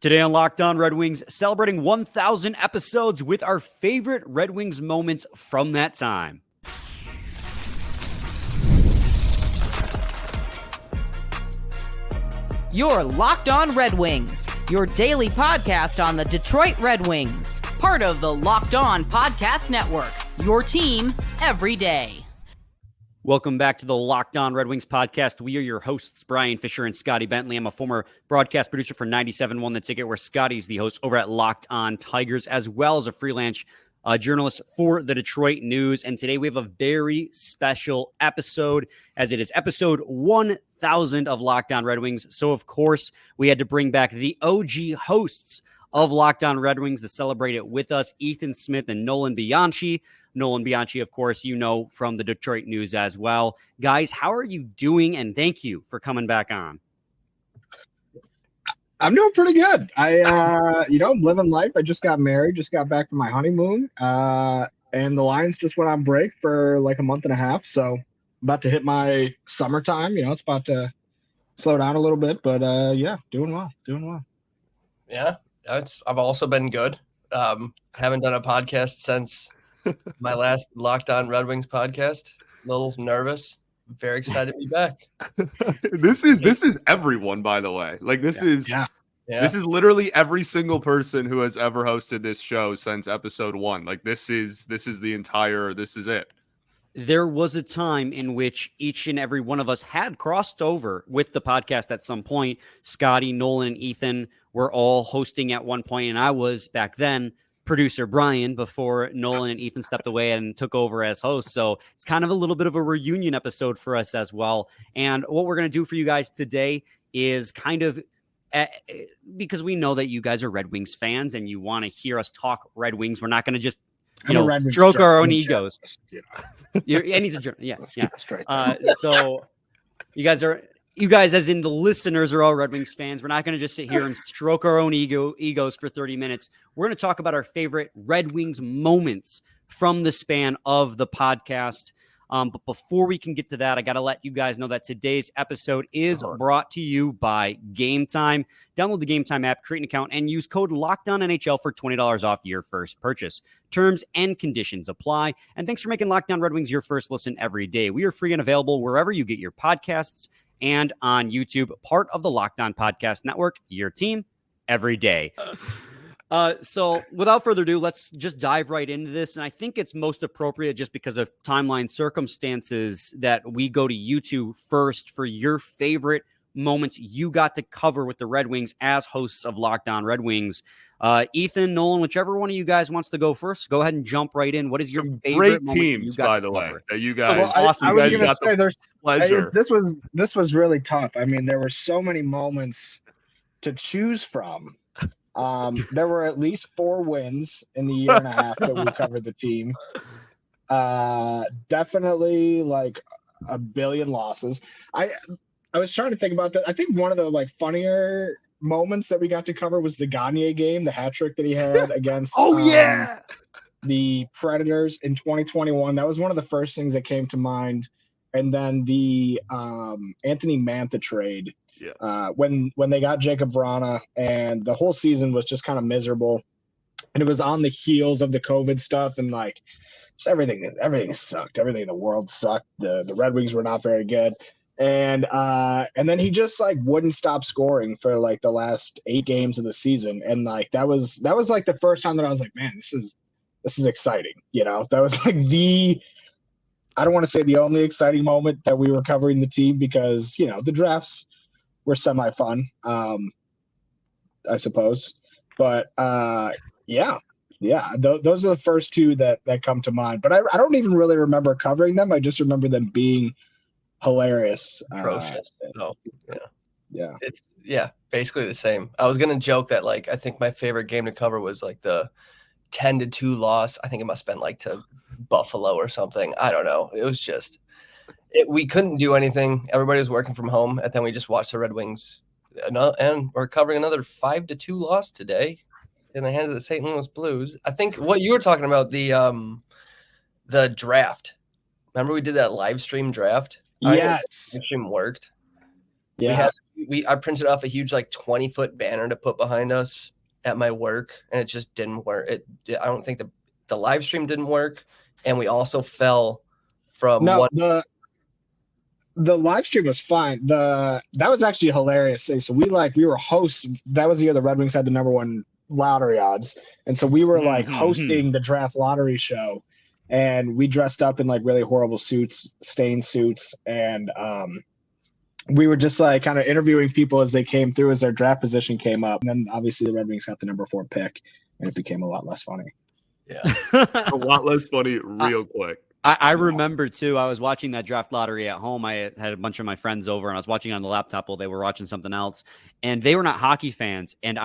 Today on Locked On Red Wings, celebrating 1,000 episodes with our favorite Red Wings moments from that time. You're Locked On Red Wings, your daily podcast on the Detroit Red Wings. Part of the Locked On Podcast Network, your team every day. Welcome back to the Locked On Red Wings podcast. We are your hosts, Brian Fisher and Scotty Bentley. I'm a former broadcast producer for 97.1 The Ticket, where Scotty's the host over at Locked On Tigers, as well as a freelance journalist for the Detroit News. And today we have a very special episode, as it is episode 1,000 of Locked On Red Wings. So, of course, we had to bring back the OG hosts of Locked On Red Wings to celebrate it with us, Ethan Smith and Nolan Bianchi. Nolan Bianchi, of course, you know from the Detroit News as well. Guys, how are you doing? And thank you for coming back on. I'm doing pretty good. I'm living life. I just got married, just got back from my honeymoon. And the Lions just went on break for like a month and a half. So about to hit my summertime. It's about to slow down a little bit, but doing well. Yeah, I've also been good. Haven't done a podcast since my last Locked On Red Wings podcast. A little nervous. Very excited to be back. This is everyone, by the way. Like this is literally every single person who has ever hosted this show since episode 1. Like this is it. There was a time in which each and every one of us had crossed over with the podcast at some point. Scotty, Nolan, and Ethan were all hosting at one point, and I was back then producer Brian before Nolan and Ethan stepped away and took over as hosts. So it's kind of a little bit of a reunion episode for us as well. And what we're going to do for you guys today is kind of, because we know that you guys are Red Wings fans and you want to hear us talk Red Wings. We're not going to just, stroke our own egos. And he's a journalist. Yeah. So you guys, as in the listeners, are all Red Wings fans. We're not going to just sit here and stroke our own egos for 30 minutes. We're going to talk about our favorite Red Wings moments from the span of the podcast. But before we can get to that, I got to let you guys know that today's episode is brought to you by Game Time. Download the Game Time app, create an account, and use code LOCKDOWNNHL for $20 off your first purchase. Terms and conditions apply. And thanks for making Locked On Red Wings your first listen every day. We are free and available wherever you get your podcasts and on YouTube, part of the Locked On Podcast Network, your team every day. So without further ado, let's just dive right into this. And I think it's most appropriate just because of timeline circumstances that we go to you two first for your favorite moments you got to cover with the Red Wings as hosts of Locked On Red Wings. Ethan, Nolan, whichever one of you guys wants to go first, go ahead and jump right in. What is your favorite great moment teams, by the way, that you guys? Well, awesome. I was going to say pleasure. This was really tough. I mean, there were so many moments to choose from. There were at least 4 wins in the year and a half that we covered the team. Definitely like a billion losses. I was trying to think about that. I think one of the funnier moments that we got to cover was the Gagne game, the hat trick that he had against the Predators in 2021. That was one of the first things that came to mind. And then the Anthony Mantha trade. Yeah. When they got Jacob Vrana and the whole season was just kind of miserable, and it was on the heels of the COVID stuff, and just everything sucked. Everything in the world sucked. The Red Wings were not very good, and then he just wouldn't stop scoring for the last 8 games of the season, and that was the first time that I was like, man, this is exciting. That was I don't want to say the only exciting moment that we were covering the team, because the drafts were semi-fun, I suppose. But those are the first 2 that come to mind. But I don't even really remember covering them. I just remember them being hilarious. Atrocious. Yeah. It's basically the same. I was gonna joke that I think my favorite game to cover was the 10-2 loss. I think it must have been to Buffalo or something. I don't know. It was just we couldn't do anything. Everybody was working from home, and then we just watched the Red Wings, and we're covering another 5-2 loss today in the hands of the St. Louis Blues. I think what you were talking about, the draft. Remember we did that live stream draft? Yes. Live stream worked. Yeah. We had I printed off a huge like 20-foot banner to put behind us at my work, and it just didn't work. I don't think the live stream didn't work, and we also fell from the live stream was fine. That was actually a hilarious thing. So we were hosts. That was the year the Red Wings had the number one lottery odds, and so we were like hosting the draft lottery show, and we dressed up in like really horrible suits, stained suits, and we were just like kind of interviewing people as they came through, as their draft position came up. And then obviously the Red Wings got the number 4 pick, and it became a lot less funny. Yeah. A lot less funny real quick. I remember too, I was watching that draft lottery at home. I had a bunch of my friends over, and I was watching on the laptop while they were watching something else, and they were not hockey fans. And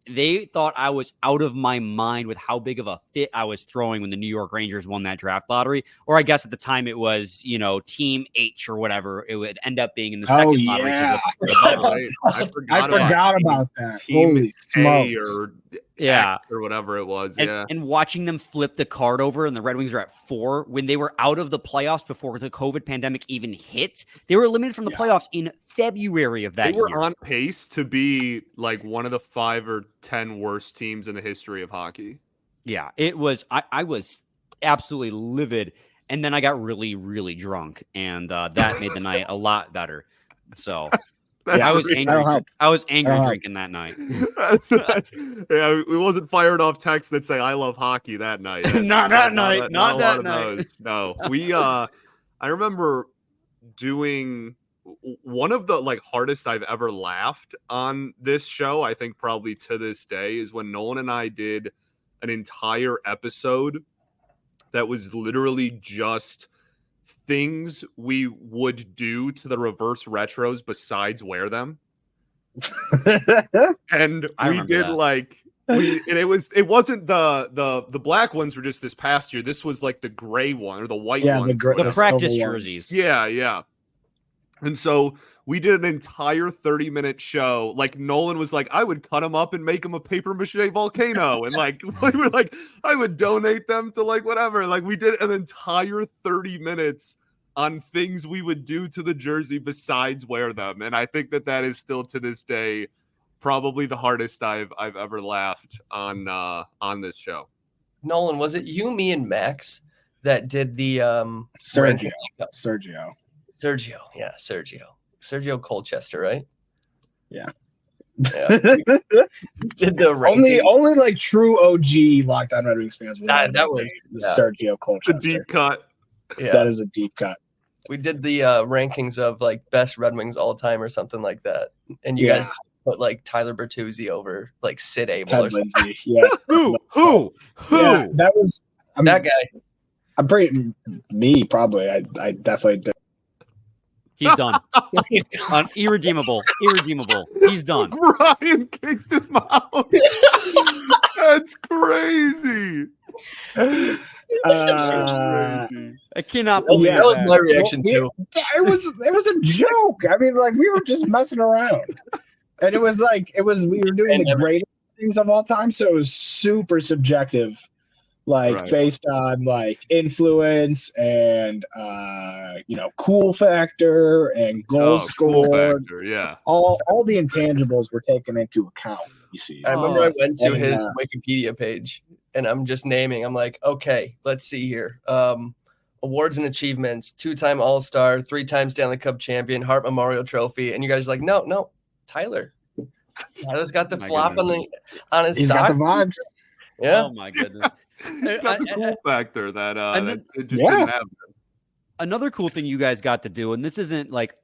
they thought I was out of my mind with how big of a fit I was throwing when the New York Rangers won that draft lottery. Or I guess at the time it was, Team H or whatever. It would end up being in the second lottery. I forgot about that. Team Holy smokes. Or whatever it was. And watching them flip the card over, and the Red Wings are at 4 when they were out of the playoffs before the COVID pandemic even hit. They were eliminated from the playoffs in February of that year. They were on pace to be like one of the 5 or 10 worst teams in the history of hockey. Yeah, it was. I was absolutely livid, and then I got really, really drunk, and that made the night a lot better. So. I was angry. I was angry drinking that night. We wasn't fired off texts that say "I love hockey" that night. Not that night. Not that night. No, we. I remember doing one of the like hardest I've ever laughed on this show. I think probably to this day is when Nolan and I did an entire episode that was literally just things we would do to the reverse retros besides wear them. And we did that. It wasn't the black ones were just this past year. This was like the gray one or the white one. The practice jerseys. Yeah. And so we did an entire 30-minute show. Like Nolan was like, I would cut them up and make them a paper mache volcano. And like, we were like, I would donate them to like whatever. Like we did an entire 30 minutes on things we would do to the jersey besides wear them. And I think that is still to this day, probably the hardest I've ever laughed on this show. Nolan, was it you, me, and Max that did the Sergio? Yeah, Sergio Colchester, right? Yeah. Did the only like true OG Locked On Red Wings fans. That was Sergio Colchester. The deep cut. Yeah, that is a deep cut. We did the rankings of like best Red Wings all time or something like that, and you guys put like Tyler Bertuzzi over like Sid Abel or something. Yeah. Who? Yeah, that was that guy. I'm pretty me probably. I definitely did. He's done. He's gone. Irredeemable. He's done. Brian kicked him out. That's crazy. I cannot believe that was my reaction too. It was a joke. I mean, like we were just messing around, and we were doing the greatest things of all time, so it was super subjective, based on like influence and cool factor and goals scored. Cool factor, yeah. All the intangibles were taken into account. You see, I remember I went to his Wikipedia page. And I'm just naming. I'm like, okay, let's see here. Awards and achievements: 2-time All-Star, 3-time Stanley Cup champion, Hart Memorial Trophy. And you guys are like, no, Tyler's got the flop on his He's sock. got the vibes. Yeah. Oh my goodness. He's got the cool factor that it just didn't have. Another cool thing you guys got to do, and this isn't like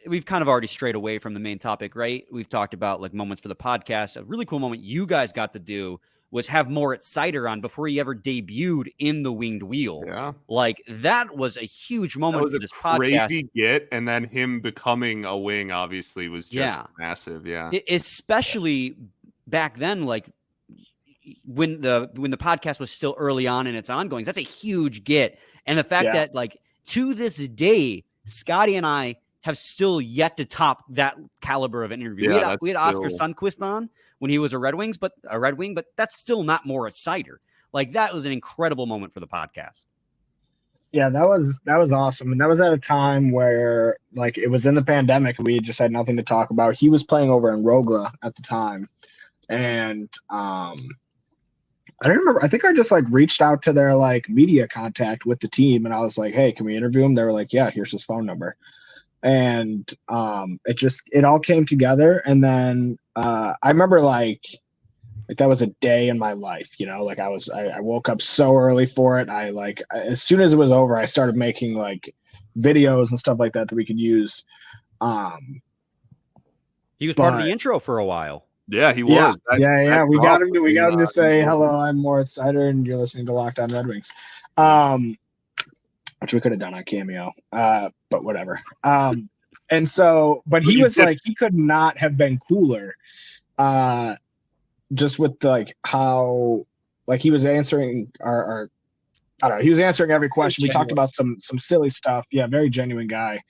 we've kind of already strayed away from the main topic, right? We've talked about like moments for the podcast. A really cool moment you guys got to do was have Moritz Seider on before he ever debuted in the Winged Wheel. Yeah. Like that was a huge moment for this podcast. Crazy get, and then him becoming a wing obviously was just massive. Yeah. Especially back then, like when the podcast was still early on in its ongoings. That's a huge get. And the fact that like to this day, Scotty and I have still yet to top that caliber of an interview. Yeah, we had Oscar Sundqvist on when he was a Red Wing, but that's still not Moritz Seider. Like that was an incredible moment for the podcast. Yeah, that was awesome. And that was at a time where like it was in the pandemic and we just had nothing to talk about. He was playing over in Rogla at the time. And I don't remember. I think I just like reached out to their like media contact with the team and I was like, hey, can we interview him? They were like, yeah, here's his phone number. And it all came together. And then I remember like that was a day in my life, you know, like I woke up so early for it. As soon as it was over, I started making like videos and stuff like that we could use. He was part of the intro for a while. Yeah, he was. Yeah. We got him to say, hello, I'm Moritz Seider and you're listening to Locked On Red Wings. Which we could have done on Cameo. But whatever. And so, but he was like, he could not have been cooler. Just with like how like he was answering our I don't know, he was answering every question. We talked about some silly stuff. Yeah, very genuine guy.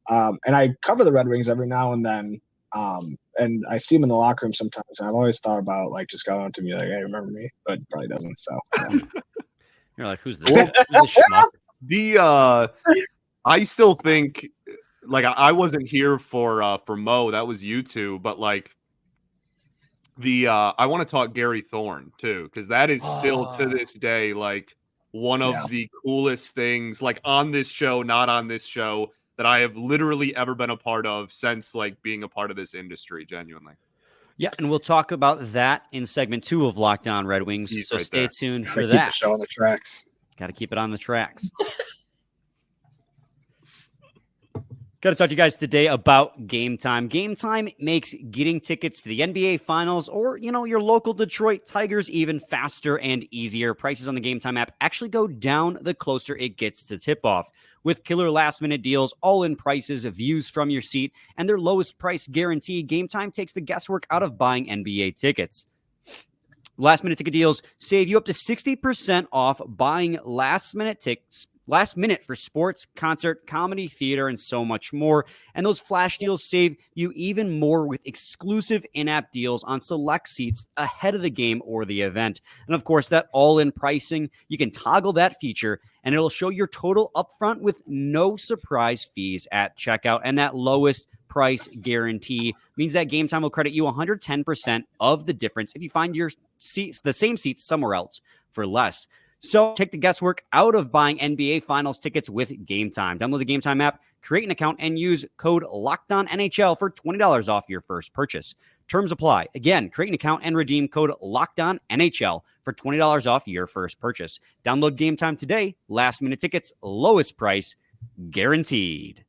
And I cover the Red Wings every now and then. And I see him in the locker room sometimes. And I've always thought about like just going to be like, hey, remember me? But he probably doesn't. So yeah. You're like, who's this? Who's this schmuck? I still think like I wasn't here for Mo. That was you two, but like I want to talk Gary Thorne too, because that is still to this day like one of the coolest things like on this show, not on this show, that I have literally ever been a part of since like being a part of this industry, genuinely. Yeah, and we'll talk about that in segment 2 of Locked On Red Wings. He's so right stay there. tuned for Keep that. the show on the tracks. Got to keep it on the tracks. Got to talk to you guys today about Game Time. Game Time makes getting tickets to the NBA Finals or, you know, your local Detroit Tigers even faster and easier. Prices on the Game Time app actually go down the closer it gets to tip-off. With killer last-minute deals, all-in prices, views from your seat, and their lowest price guarantee, Game Time takes the guesswork out of buying NBA tickets. Last-minute ticket deals save you up to 60% off buying last-minute tickets. Last minute for sports, concert, comedy, theater, and so much more. And those flash deals save you even more with exclusive in-app deals on select seats ahead of the game or the event. And of course, that all-in pricing, you can toggle that feature and it'll show your total upfront with no surprise fees at checkout. And that lowest price guarantee means that Game Time will credit you 110% of the difference if you find your seats, the same seats somewhere else for less. So take the guesswork out of buying NBA Finals tickets with Game Time. Download the Game Time app, create an account, and use code LOCKEDONNHL for $20 off your first purchase. Terms apply. Again, create an account and redeem code LOCKEDONNHL for $20 off your first purchase. Download Game Time today. Last minute tickets, lowest price, guaranteed.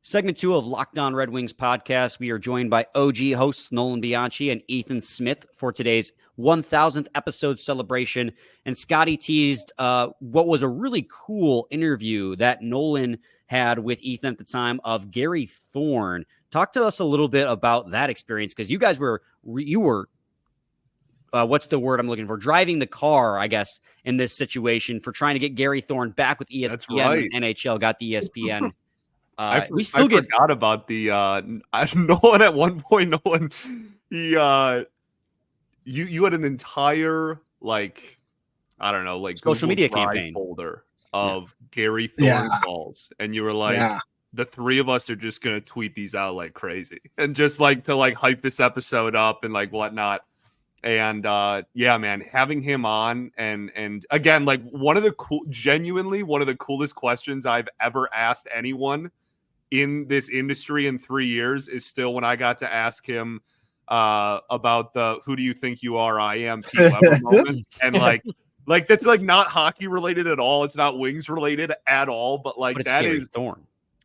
Segment 2 of Locked On Red Wings podcast. We are joined by OG hosts Nolan Bianchi and Ethan Smith for today's 1000th episode celebration. And Scotty teased what was a really cool interview that Nolan had with Ethan at the time of Gary Thorne. Talk to us a little bit about that experience, because you guys were what's the word I'm looking for? Driving the car, I guess, in this situation for trying to get Gary Thorne back with ESPN. That's right. NHL got the ESPN. I forgot about the Nolan at one point. Nolan, he you had an entire like I don't know like social Google media Drive campaign folder of Gary Thorne calls, and you were like, the three of us are just gonna tweet these out like crazy, and just like to like hype this episode up and like whatnot. And yeah, man, having him on and again, like genuinely one of the coolest questions I've ever asked anyone in this industry in 3 years is still when I got to ask him about the "who do you think you are? I am" Pete Weber moment, and like that's like not hockey related at all. It's not Wings related at all, but like that Gary is Thorne.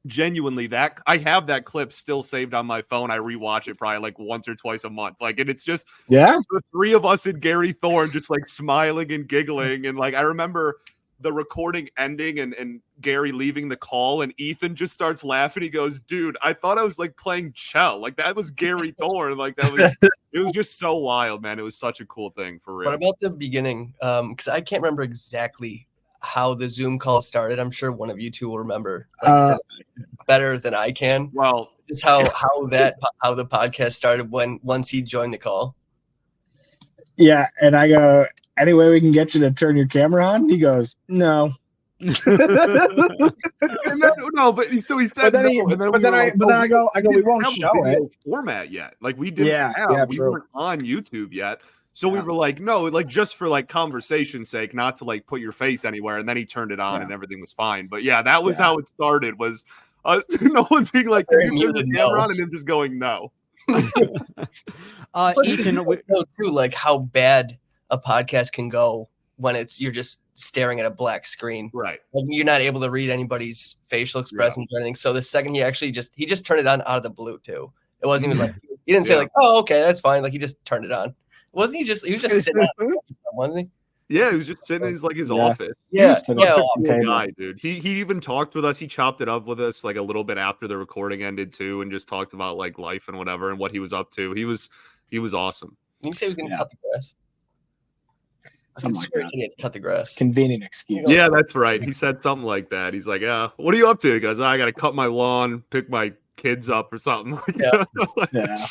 Genuinely, that I have that clip still saved on my phone. I rewatch it probably like once or twice a month. Like, and it's just the three of us and Gary Thorne just like smiling and giggling. And like I remember the recording ending and Gary leaving the call, and Ethan just starts laughing. He goes, "Dude, I thought I was like playing Chell. Like that was Gary Thorne. Like that was it was just so wild, man. It was such a cool thing for real." What about the beginning? Because I can't remember exactly how the Zoom call started. I'm sure one of you two will remember better than I can. Well, just how the podcast started once he joined the call. Yeah, and I go, any way we can get you to turn your camera on? He goes, no. No, but so he said, then I go, we won't show it format yet. Like we didn't we weren't on YouTube yet. So we were like, no, like just for like conversation's sake, not to like put your face anywhere. And then he turned it on and everything was fine. But yeah, that was how it started, was Nolan being like, can you turn the camera on, and him just going, no. Ethan, too, like how bad a podcast can go when you're just staring at a black screen. Right. Like you're not able to read anybody's facial expressions or anything. So the second he just turned it on out of the blue too. It wasn't even like, he didn't say like, oh, okay, that's fine. Like he just turned it on. He was just sitting on wasn't he? Yeah, he was just sitting in his office. Yeah, guy, dude. He even talked with us. He chopped it up with us like a little bit after the recording ended too, and just talked about like life and whatever and what he was up to. He was awesome. You can say we can cut the grass. Something like that. He had to cut the grass. Convenient excuse. Yeah, that's right. He said something like that. He's like, "Yeah, what are you up to?" He goes, "I got to cut my lawn, pick my kids up, or something." Yeah.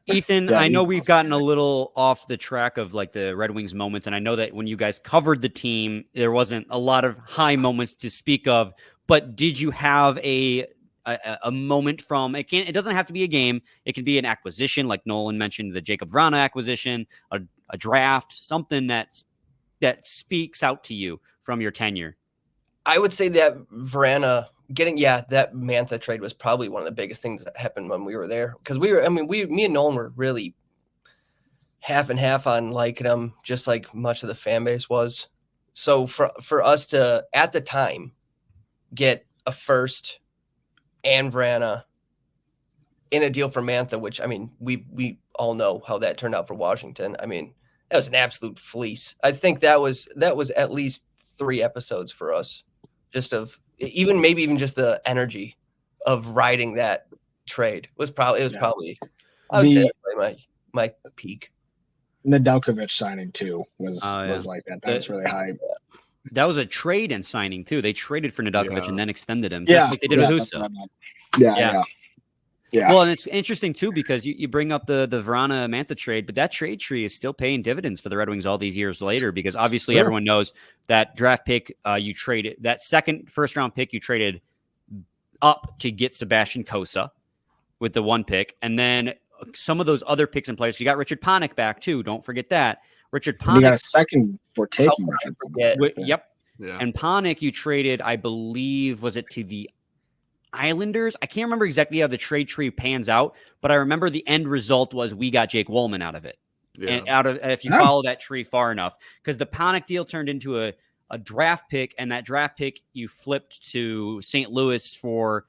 Ethan, I know we've gotten a little off the track of like the Red Wings moments, and I know that when you guys covered the team, there wasn't a lot of high moments to speak of. But did you have a moment from it? It doesn't have to be a game. It can be an acquisition, like Nolan mentioned, the Jacob Vrana acquisition, a draft, something that speaks out to you from your tenure. I would say that Vrana that Mantha trade was probably one of the biggest things that happened when we were there. Because me and Nolan were really half and half on liking him, just like much of the fan base was. So for us to, at the time, get a first and Vrana in a deal for Mantha, which, I mean, we all know how that turned out for Washington. I mean, that was an absolute fleece. I think that was at least 3 episodes for us, just of maybe even just the energy of riding that trade was probably I would say that's probably my peak. Nedeljkovic signing too was like that. That was really high. That was a trade and signing too. They traded for Nedeljkovic and then extended him. Yeah, like they did with Husso. Yeah. Well, and it's interesting too because you bring up the Vrana Mantha trade, but that trade tree is still paying dividends for the Red Wings all these years later, because obviously everyone knows that draft pick you traded, that second first round pick you traded up to get Sebastian Kosa with the 1 pick, and then some of those other picks and players. You got Richard Panik back too. Don't forget that. Richard Panik. You got a second for taking Richard Panik. Yep. Yeah. And Panik you traded, I believe, was it to the Islanders? I can't remember exactly how the trade tree pans out, but I remember the end result was we got Jake Wollman out of it. Yeah. And if you follow that tree far enough, because the Panik deal turned into a draft pick, and that draft pick you flipped to St. Louis for,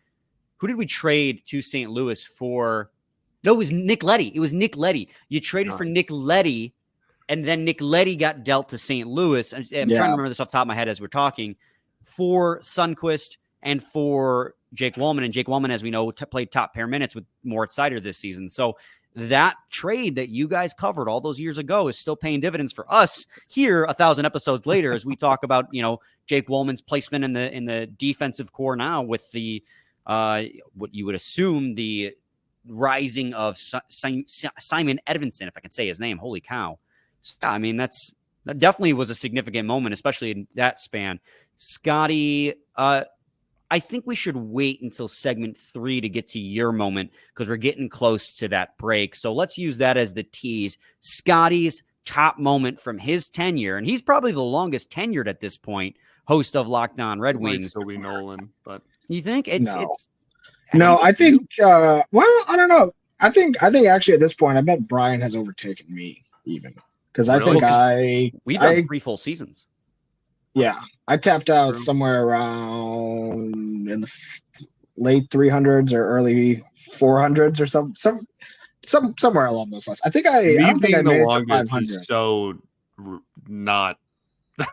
who did we trade to St. Louis for? No, it was Nick Leddy. You traded for Nick Leddy, and then Nick Leddy got dealt to St. Louis. I'm trying to remember this off the top of my head as we're talking, for Sundqvist and for Jake Wollman. And Jake Wollman, as we know, played top pair minutes with Moritz Seider this season. So that trade that you guys covered all those years ago is still paying dividends for us here 1,000 episodes later, as we talk about, Jake Wollman's placement in the defensive core now with the what you would assume the rising of Simon Edvinsson, if I can say his name. Holy cow. I mean, that definitely was a significant moment, especially in that span. Scotty, I think we should wait until segment 3 to get to your moment, because we're getting close to that break. So let's use that as the tease. Scotty's top moment from his tenure, and he's probably the longest tenured at this point, host of Locked On Red Wings. Still be Nolan, but you think it's no? I think. Well, I don't know. I think actually at this point, I bet Brian has overtaken me even, because I think we've done 3 full seasons. Yeah, I tapped out somewhere around in the late 300s or early 400s or somewhere along those lines. I think I don't think I made it to 500. So not.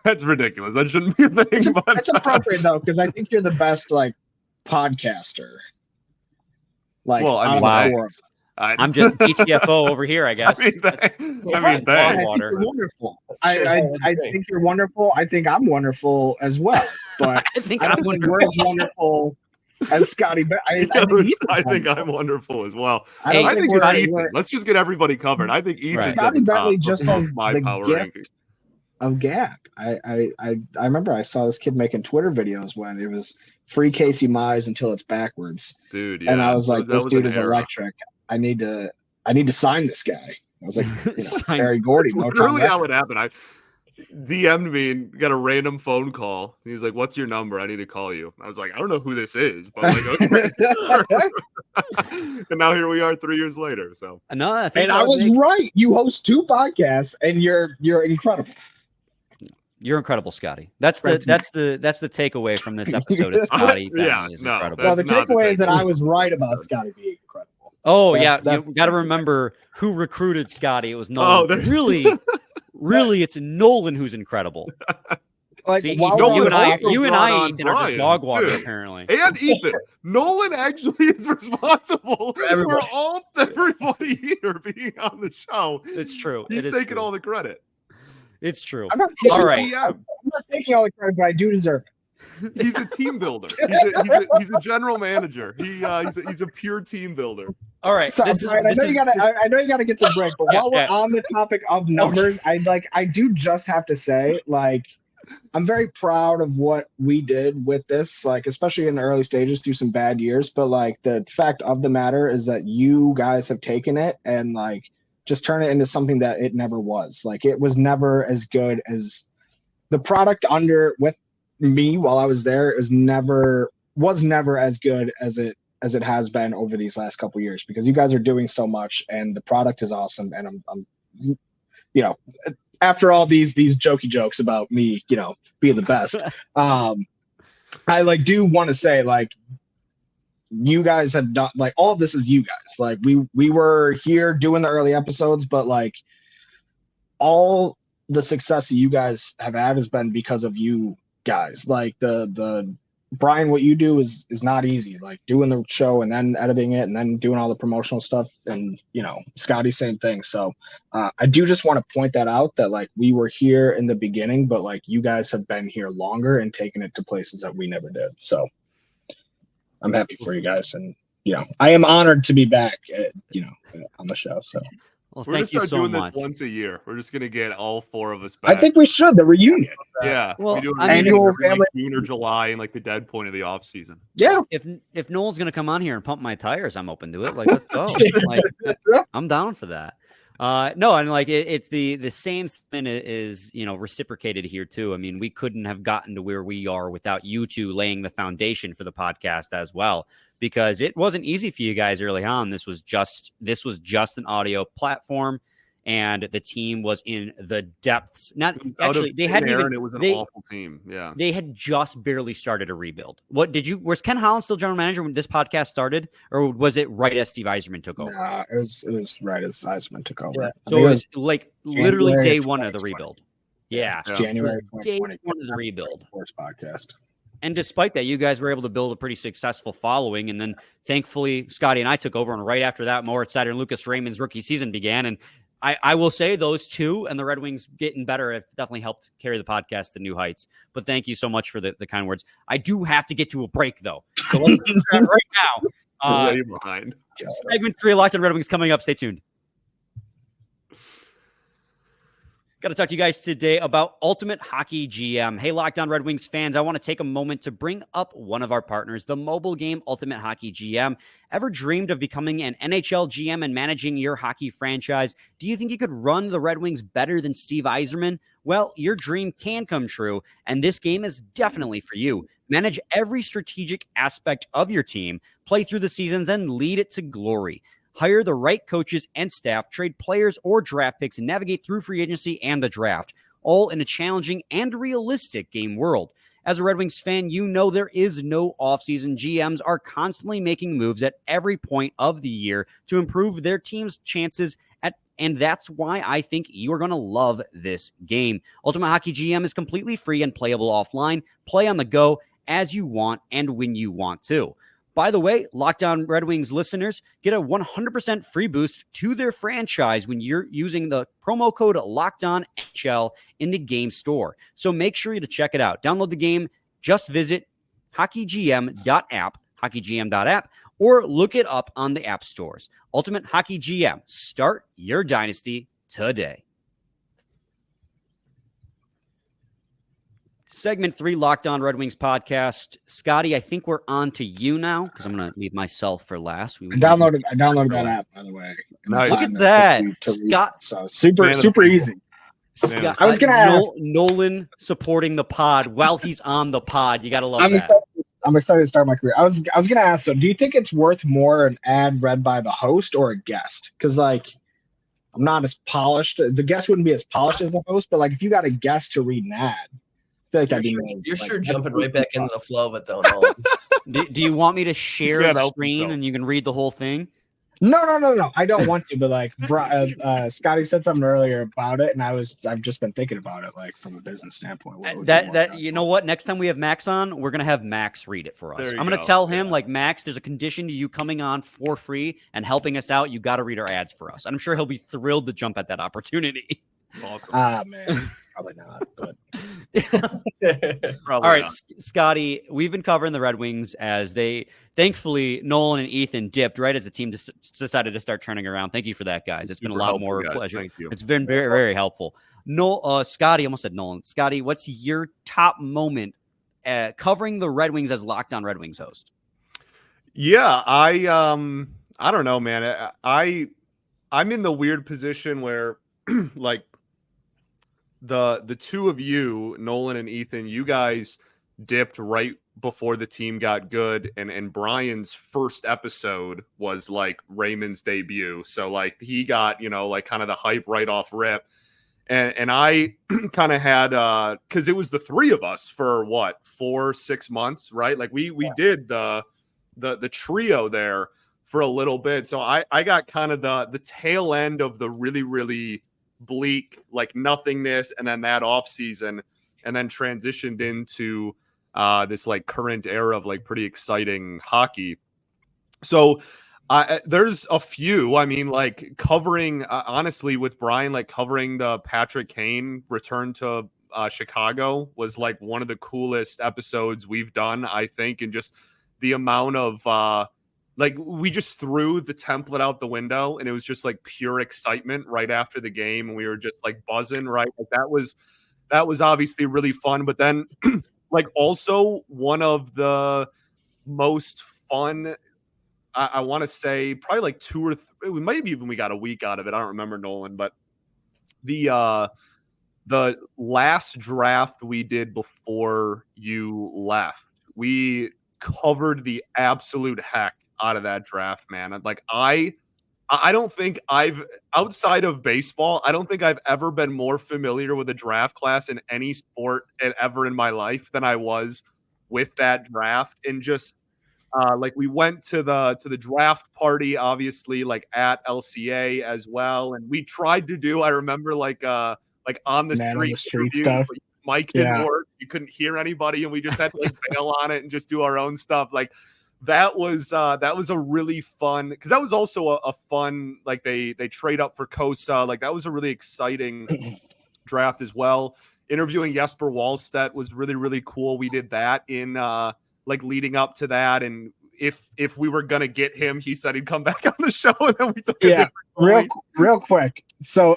That's ridiculous. That shouldn't be a thing. It's appropriate though, because I think you're the best podcaster. I'm just ETFO over here, I guess. I think you're wonderful. I think you're wonderful. I think I'm wonderful as well. But I think we're as wonderful And Scotty, I think I'm wonderful as well. I think it's Ethan. Let's just get everybody covered. I think Ethan's Scotty at the Bentley top just has my the power gift ranking of gap. I remember I saw this kid making Twitter videos when it was free Casey Mize until it's backwards. Dude, yeah. And I was like, this dude is era. electric. I need to sign this guy. I was like, Barry Gordy. Literally how it happened. I DM'd me and got a random phone call. He's like, "What's your number? I need to call you." I was like, "I don't know who this is," but like, okay. And now here we are 3 years later. So no, I was right. You host 2 podcasts, and you're incredible. You're incredible, Scotty. That's the takeaway from this episode. It's Scotty. Incredible. Well, the takeaway is that I was right about Scotty being incredible. Oh, you got to remember who recruited Scotty. It was Nolan. Really, it's Nolan who's incredible. Like, see, Nolan, you and I, Ethan, are just dog water, apparently. And Ethan, Nolan actually is responsible for everybody here being on the show. It's true. He's taking all the credit. It's true. I'm not taking all the credit, but I do deserve it. He's a team builder. He's a general manager. He's a pure team builder. All right. So, I know you gotta get to break, but while we're on the topic of numbers, I do just have to say, like, I'm very proud of what we did with this, like, especially in the early stages through some bad years. But like, the fact of the matter is that you guys have taken it and like just turn it into something that it never was. Like, it was never as good as the product with me while I was there. It was never as good as it has been over these last couple of years, because you guys are doing so much and the product is awesome. And I'm after all these jokey jokes about me, being the best, I like do want to say, like, you guys have done, like, all of this is you guys. Like, we were here doing the early episodes, but like, all the success that you guys have had has been because of you guys. Like, the Brian, what you do is not easy, like doing the show and then editing it and then doing all the promotional stuff, and Scotty, same thing. So I do just want to point that out, that like, we were here in the beginning, but like, you guys have been here longer and taken it to places that we never did. So I'm happy for you guys, and I am honored to be back on the show. So well, we're gonna start doing this once a year. We're just gonna get all 4 of us back. I think we should, the reunion. Yeah. Well, we do annual family, like June or July, and like the dead point of the off season. Yeah. If Nolan's gonna come on here and pump my tires, I'm open to it. Like, let's go. Like, I'm down for that. No, and like it's the same thing is reciprocated here too. I mean, we couldn't have gotten to where we are without you two laying the foundation for the podcast as well, because it wasn't easy for you guys early on. This was just an audio platform, and the team was in the depths. Not actually, they hadn't even. It was an awful team. Yeah, they had just barely started a rebuild. Was Ken Holland still general manager when this podcast started, or was it right as Steve Yzerman took over? Nah, it was right as Yzerman took over. Yeah. So it was like literally day one of the rebuild. Yeah. January day one of the rebuild. First podcast. And despite that, you guys were able to build a pretty successful following. And then thankfully, Scotty and I took over. And right after that, Moritz, Seider, and Lucas Raymond's rookie season began. And I will say those two and the Red Wings getting better have definitely helped carry the podcast to new heights. But thank you so much for the kind words. I do have to get to a break, though. So let's get that right now. Way behind. Segment 3 of Locked on Red Wings coming up. Stay tuned. Got to talk to you guys today about Ultimate Hockey GM. Hey, Locked On Red Wings fans, I want to take a moment to bring up one of our partners, the mobile game Ultimate Hockey GM. Ever dreamed of becoming an NHL GM and managing your hockey franchise? Do you think you could run the Red Wings better than Steve Yzerman? Well, your dream can come true, and this game is definitely for you. Manage every strategic aspect of your team, play through the seasons, and lead it to glory. Hire the right coaches and staff, trade players or draft picks, and navigate through free agency and the draft, all in a challenging and realistic game world. As a Red Wings fan, you know there is no offseason. GMs are constantly making moves at every point of the year to improve their team's chances and that's why I think you are going to love this game. Ultimate Hockey GM is completely free and playable offline. Play on the go as you want and when you want to. By the way, Locked On Red Wings listeners get a 100% free boost to their franchise when you're using the promo code LOCKEDONNHL in the game store. So make sure to check it out. Download the game. Just visit hockeygm.app, ultimatehockeygm.app, or look it up on the app stores. Ultimate Hockey GM. Start your dynasty today. Segment 3, Locked On Red Wings podcast. Scotty, I think we're on to you now because I'm going to leave myself for last. I downloaded that app, by the way. Nice. Look at that. Scott. So super easy. Scott, I was going to ask Nolan supporting the pod while he's on the pod. You got to love that. I'm excited to start my career. I was going to ask though, do you think it's worth more an ad read by the host or a guest? Because like, I'm not as polished. The guest wouldn't be as polished as the host, but like if you got a guest to read an ad, I feel like you're sure jumping right back into the flow of it though. Nolan. Do you want me to share the screen and you can read the whole thing? No. I don't want to, but like Scotty said something earlier about it, and I've just been thinking about it, like from a business standpoint. That you know what? Next time we have Max on, we're gonna have Max read it for us. I'm gonna tell him like, Max, there's a condition to you coming on for free and helping us out. You got to read our ads for us. And I'm sure he'll be thrilled to jump at that opportunity. Awesome. Man, probably not. But all right, Scotty, we've been covering the Red Wings as they, thankfully, Nolan and Ethan dipped right as the team decided to start turning around. Thank you for that, guys. It's been a lot more pleasure. Thank you. It's been very, very helpful. Scotty, almost said Nolan. Scotty, what's your top moment covering the Red Wings as Locked On Red Wings host? Yeah, I don't know, man. I'm in the weird position where like the two of you, Nolan and Ethan, you guys dipped right before the team got good, and Brian's first episode was like Raymond's debut. So like he got, like kind of the hype right off rip. And I kind of had because it was the three of us for 4-6 months, right? Like we did the trio there for a little bit. So I got kind of the tail end of the really, really bleak, like nothingness, and then that off season, and then transitioned into this like current era of like pretty exciting hockey. So there's a few, I mean, like covering honestly with Brian, like covering the Patrick Kane return to Chicago was like one of the coolest episodes we've done, I think. And just the amount of like we just threw the template out the window, and it was just like pure excitement right after the game, and we were just like buzzing, right? Like that was obviously really fun. But then like also one of the most fun, I want to say probably like 2 or 3, maybe even we got a week out of it. I don't remember, Nolan, but the last draft we did before you left, we covered the absolute heck out of that draft, man. Like I don't think I've, outside of baseball, I don't think I've ever been more familiar with a draft class in any sport ever in my life than I was with that draft. And just like we went to the draft party, obviously, like at LCA as well, and we tried to do, I remember, like on the street stuff. Mike didn't work. You couldn't hear anybody, and we just had to like bail on it and just do our own stuff. Like that was a really fun, because that was also a fun, like they trade up for Kosa. Like that was a really exciting draft as well. Interviewing Jesper Wallstedt was really, really cool. We did that in like leading up to that, and if we were gonna get him, he said he'd come back on the show, and then we took a real quick. So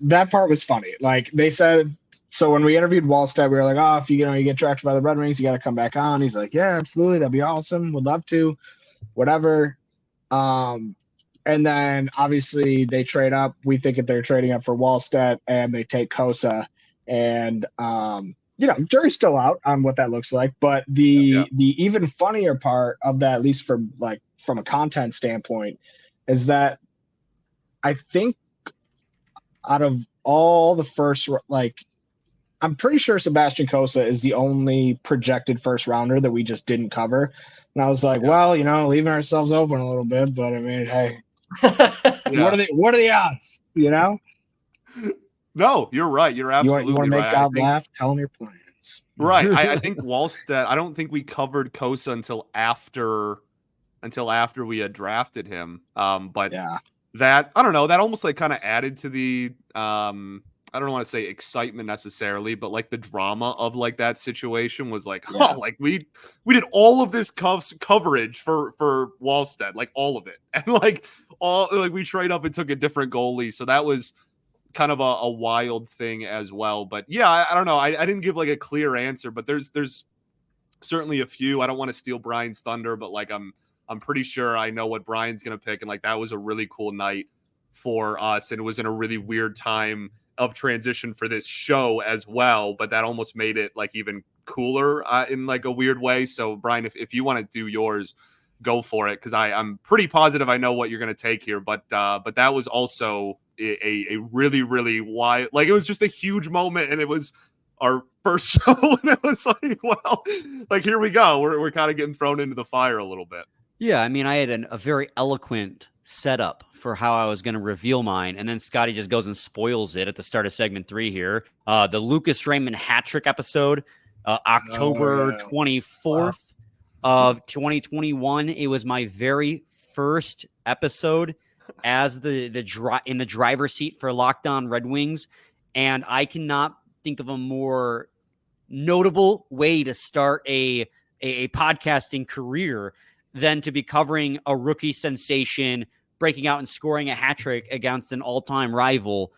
that part was funny. Like they said, so when we interviewed Wallstedt, we were like, oh, if you get drafted by the Red Wings, you got to come back on. He's like, yeah, absolutely, that'd be awesome. Would love to, whatever. And then obviously they trade up. We think that they're trading up for Wallstedt, and they take Kosa, and jury's still out on what that looks like. But the even funnier part of that, at least from a content standpoint, is that I think out of all the first, I'm pretty sure Sebastian Kosa is the only projected first rounder that we just didn't cover. And I was like, well, leaving ourselves open a little bit, but I mean, hey, what are the odds, No, you're right. You're absolutely you want to make right. God laugh? Tell him your plans. Right. I think Wallstedt, I don't think we covered Kosa until after we had drafted him. But that, I don't know, that almost like kind of added to the I don't want to say excitement necessarily, but like the drama of like that situation was like, oh, like we did all of this coverage for Walstedt, like all of it, and like we trade up and took a different goalie, so that was kind of a wild thing as well. But yeah, I don't know, I didn't give like a clear answer, but there's certainly a few. I don't want to steal Brian's thunder, but like I'm pretty sure I know what Brian's gonna pick, and like that was a really cool night for us, and it was in a really weird time of transition for this show as well, but that almost made it like even cooler in like a weird way. So Brian, if you want to do yours, go for it, because I'm pretty positive I know what you're going to take here, but that was also a really, really wild, like it was just a huge moment, and it was our first show, and it was like, well, like here we go, we're kind of getting thrown into the fire a little bit. Yeah, I mean, I had a very eloquent setup for how I was going to reveal mine, and then Scotty just goes and spoils it at the start of segment 3 here. The Lucas Raymond hat trick episode, October 24th of 2021. It was my very first episode as in the driver's seat for Locked On Red Wings, and I cannot think of a more notable way to start a podcasting career than to be covering a rookie sensation breaking out and scoring a hat trick against an all-time rival.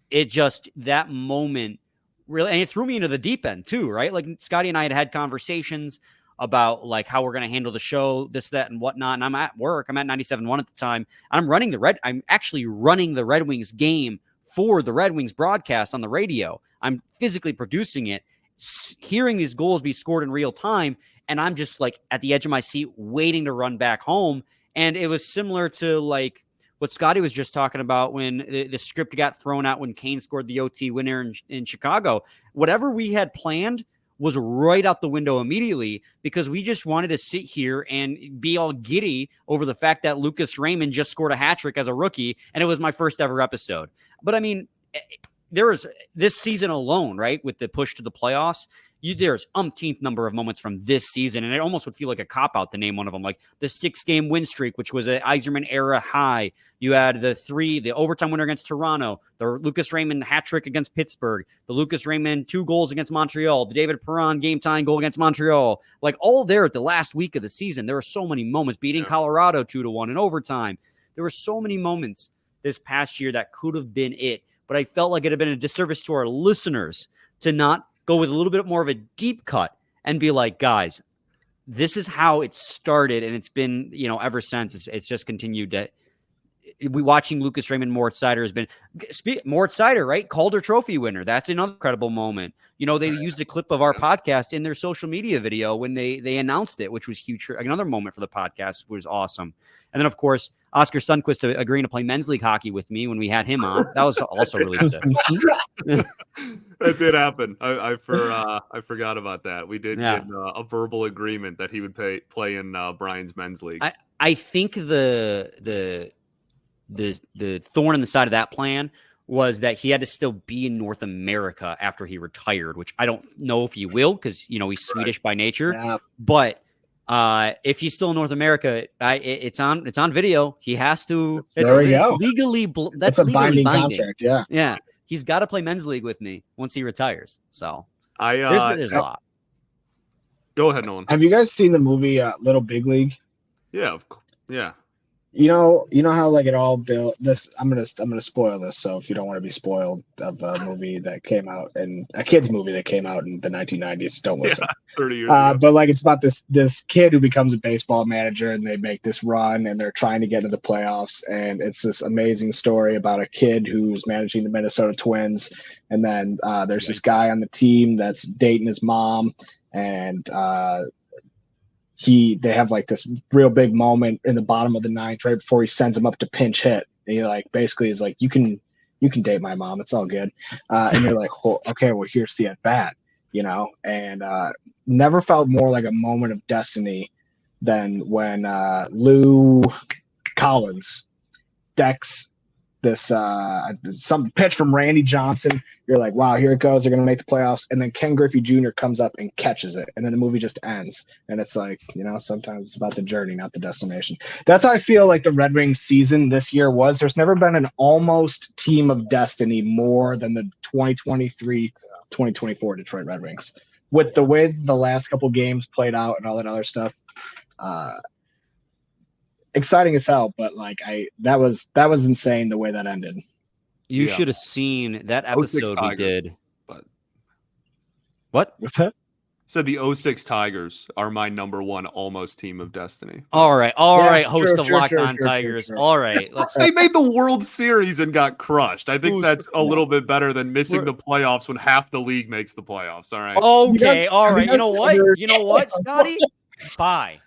It just, that moment really, and it threw me into the deep end too, right? Like Scotty and I had conversations about like how we're going to handle the show, this, that, and whatnot. And I'm at work. I'm at 97.1 at the time. I'm actually running the Red Wings game for the Red Wings broadcast on the radio. I'm physically producing it, hearing these goals be scored in real time. And I'm just like at the edge of my seat waiting to run back home. And it was similar to like what Scotty was just talking about when the script got thrown out when Kane scored the OT winner in Chicago. Whatever we had planned was right out the window immediately, because we just wanted to sit here and be all giddy over the fact that Lucas Raymond just scored a hat trick as a rookie. And it was my first ever episode. But I mean, there was this season alone, right, with the push to the playoffs, there's umpteenth number of moments from this season, and it almost would feel like a cop-out to name one of them, like the 6-game win streak, which was an Yzerman era high. You had the overtime winner against Toronto, the Lucas Raymond hat trick against Pittsburgh, the Lucas Raymond 2 goals against Montreal, the David Perron game-tying goal against Montreal. Like all there at the last week of the season, there were so many moments, beating Colorado 2-1 in overtime. There were so many moments this past year that could have been it, but I felt like it had been a disservice to our listeners to not go with a little bit more of a deep cut and be like, guys, this is how it started. And it's been, ever since it's just continued to, we watching Lucas Raymond, Moritz Seider has been Moritz Seider, right? Calder Trophy winner. That's another incredible moment. They used a clip of our podcast in their social media video when they announced it, which was huge. Another moment for the podcast was awesome. And then of course, Oscar Sundqvist agreeing to play men's league hockey with me when we had him on. That was also really sick. That did happen. I forgot about that. We did get a verbal agreement that he would play in Brian's men's league. I think the thorn in the side of that plan was that he had to still be in North America after he retired, which I don't know if he will, because he's Swedish by nature. Yeah. But if he's still in North America, it's on video. He has to. It's legally. That's a binding contract. Yeah. He's got to play men's league with me once he retires. So there's a lot. Go ahead, Nolan. Have you guys seen the movie Little Big League? Yeah. You know how like it all built. This I'm gonna spoil this. So if you don't want to be spoiled of a movie that came out, and a kid's movie that came out in the 1990s, don't listen. 30 years ago. But like it's about this kid who becomes a baseball manager, and they make this run, and they're trying to get into the playoffs, and it's this amazing story about a kid who's managing the Minnesota Twins, and then there's this guy on the team that's dating his mom, and they have like this real big moment in the bottom of the 9th right before he sends him up to pinch hit. And he like basically is like, you can date my mom, it's all good. And you're like, well, okay, well here's the at bat, and never felt more like a moment of destiny than when Lou Collins decks some pitch from Randy Johnson. You're like, wow, here it goes. They're going to make the playoffs. And then Ken Griffey Jr. comes up and catches it. And then the movie just ends. And it's like, sometimes it's about the journey, not the destination. That's how I feel like the Red Wings season this year was. There's never been an almost team of destiny more than the 2023-2024 Detroit Red Wings. With the way the last couple games played out and all that other stuff, exciting as hell, but that was insane the way that ended. You should have seen that episode we did. But what? What's that? Said the 06 Tigers are my number one almost team of destiny. All right, host of Locked On Tigers. All right, they made the World Series and got crushed. I think that's a little bit better than missing the playoffs when half the league makes the playoffs. All right. Okay, all right. You know what, Scotty? Bye.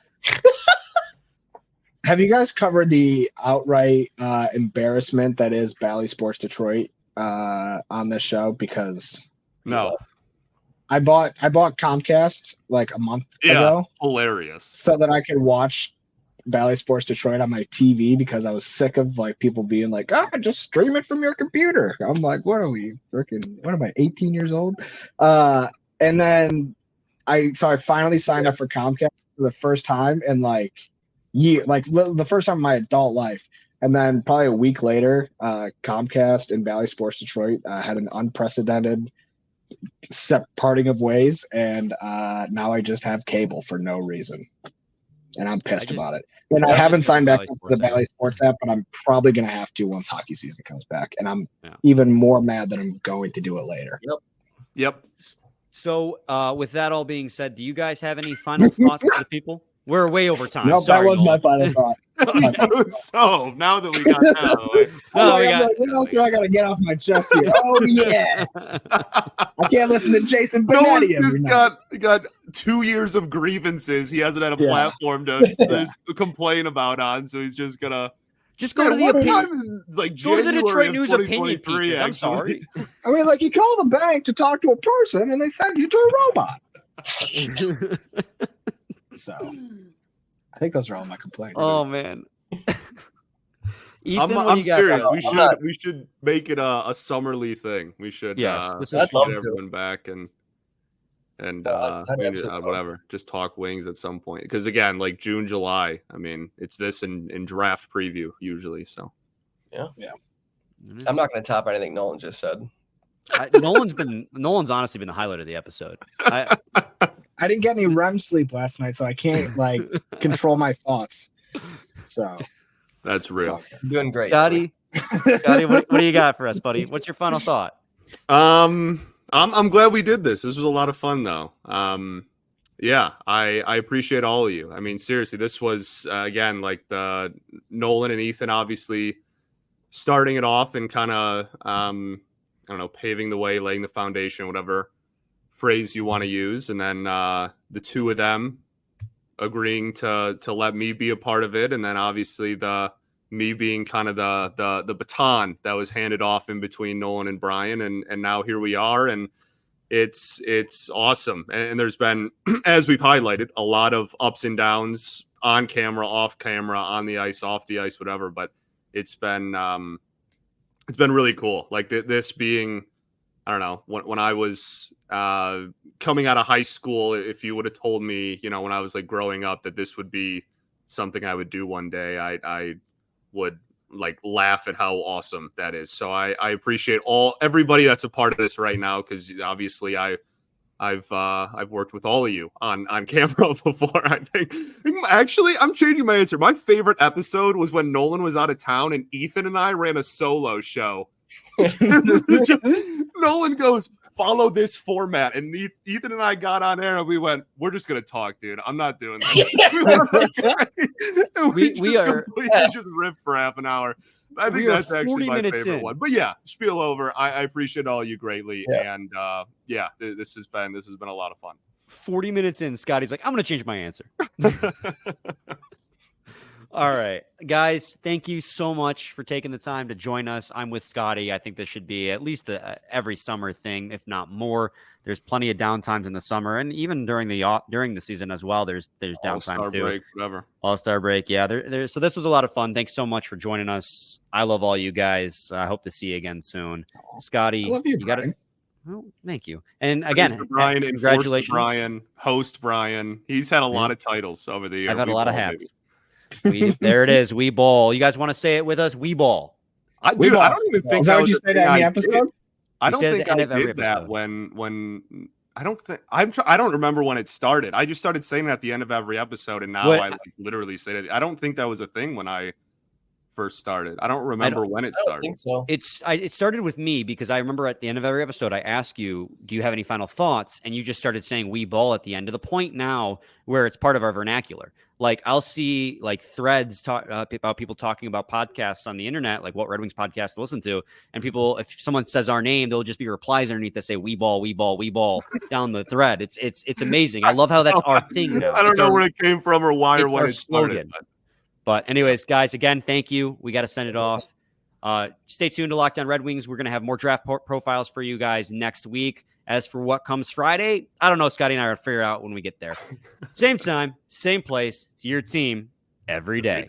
Have you guys covered the outright embarrassment that is Bally Sports Detroit on this show? Because no. I bought Comcast like a month ago. Hilarious. So that I could watch Bally Sports Detroit on my TV because I was sick of people being like, just stream it from your computer. I'm like, what am I, 18 years old? And then I finally signed up for Comcast for the first time in the first time in my adult life. And then probably a week later, Comcast and Bally Sports Detroit had an unprecedented parting of ways, and now I just have cable for no reason, and I'm pissed about it. And I haven't signed back to the Bally Sports app, but I'm probably going to have to once hockey season comes back, and I'm even more mad that I'm going to do it later. Yep. So with that all being said, do you guys have any final thoughts for the people? We're way over time. No, that was my final thought. So now that we got that, what else do I got to get off my chest here? Oh yeah, I can't listen to Jason Benetti every night. Got 2 years of grievances. He hasn't had a platform to complain about on, so he's just gonna go to the opinion, go to the Detroit News opinion pieces. I'm sorry. I mean, you call the bank to talk to a person, and they send you to a robot. So, I think those are all my complaints. Oh man, Ethan, I'm serious. We should make it a summerly thing. We should this is get everyone back and whatever. Just talk wings at some point because again, June, July. I mean, it's this in draft preview usually. So yeah. I'm not going to top anything Nolan just said. Nolan's honestly been the highlight of the episode. I didn't get any REM sleep last night, so I can't control my thoughts. So that's real. Doing great, Scotty. What do you got for us, buddy? What's your final thought? I'm glad we did this. This was a lot of fun, though. I appreciate all of you. I mean, seriously, this was again the Nolan and Ethan obviously starting it off and kind of paving the way, laying the foundation, whatever phrase you want to use, and then the two of them agreeing to let me be a part of it, and then obviously me being kind of the baton that was handed off in between Nolan and Brian, and now here we are, and it's awesome. And there's been, as we've highlighted, a lot of ups and downs on camera, off camera, on the ice, off the ice, whatever. But it's been really cool. This being, I don't know, when I was coming out of high school, if you would have told me, when I was growing up that this would be something I would do one day, I would laugh at how awesome that is. So I appreciate everybody that's a part of this right now, because obviously I've worked with all of you on camera before. I think actually I'm changing my answer. My favorite episode was when Nolan was out of town and Ethan and I ran a solo show. Nolan goes, follow this format, and Ethan and I got on air and we went, we're just gonna talk, dude. I'm not doing this. we just ripped for half an hour. I think that's actually my favorite one. But yeah, spiel over. I appreciate all you greatly, and this has been a lot of fun. 40 minutes in, Scotty's like, I'm gonna change my answer. All right, guys, thank you so much for taking the time to join us. I'm with Scotty. I think this should be at least every summer thing, if not more. There's plenty of downtimes in the summer, and even during the season as well. There's downtime All-Star too. break, whatever. All-Star break, yeah. So this was a lot of fun. Thanks so much for joining us. I love all you guys. I hope to see you again soon. Scotty, I love you got it. Well, thank you. And again, Brian, congratulations, Brian, host Brian. He's had a lot of titles over the years. I've had a lot of hats. There it is. We ball. You guys want to say it with us? We ball. I don't even think is that what you said in the episode? I don't think I did that when I don't think I don't remember when it started. I just started saying it at the end of every episode, and now I literally say it. I don't think that was a thing when I first started. I don't remember when it started. I don't think so. It started with me because I remember at the end of every episode I ask you, do you have any final thoughts? And you just started saying we ball at the end, to the point now where it's part of our vernacular. Like I'll see like threads about people talking about podcasts on the internet, like what Red Wings podcast to listen to. And people, if someone says our name, there'll just be replies underneath that say we ball down the thread. It's amazing. I love how that's our thing now. I don't know where it came from or why or when it started. Slogan. But anyways, guys, again, thank you. We got to send it off. Stay tuned to Locked On Red Wings. We're going to have more draft profiles for you guys next week. As for what comes Friday, I don't know. Scotty and I are going to figure out when we get there. Same time, same place. It's your team every day.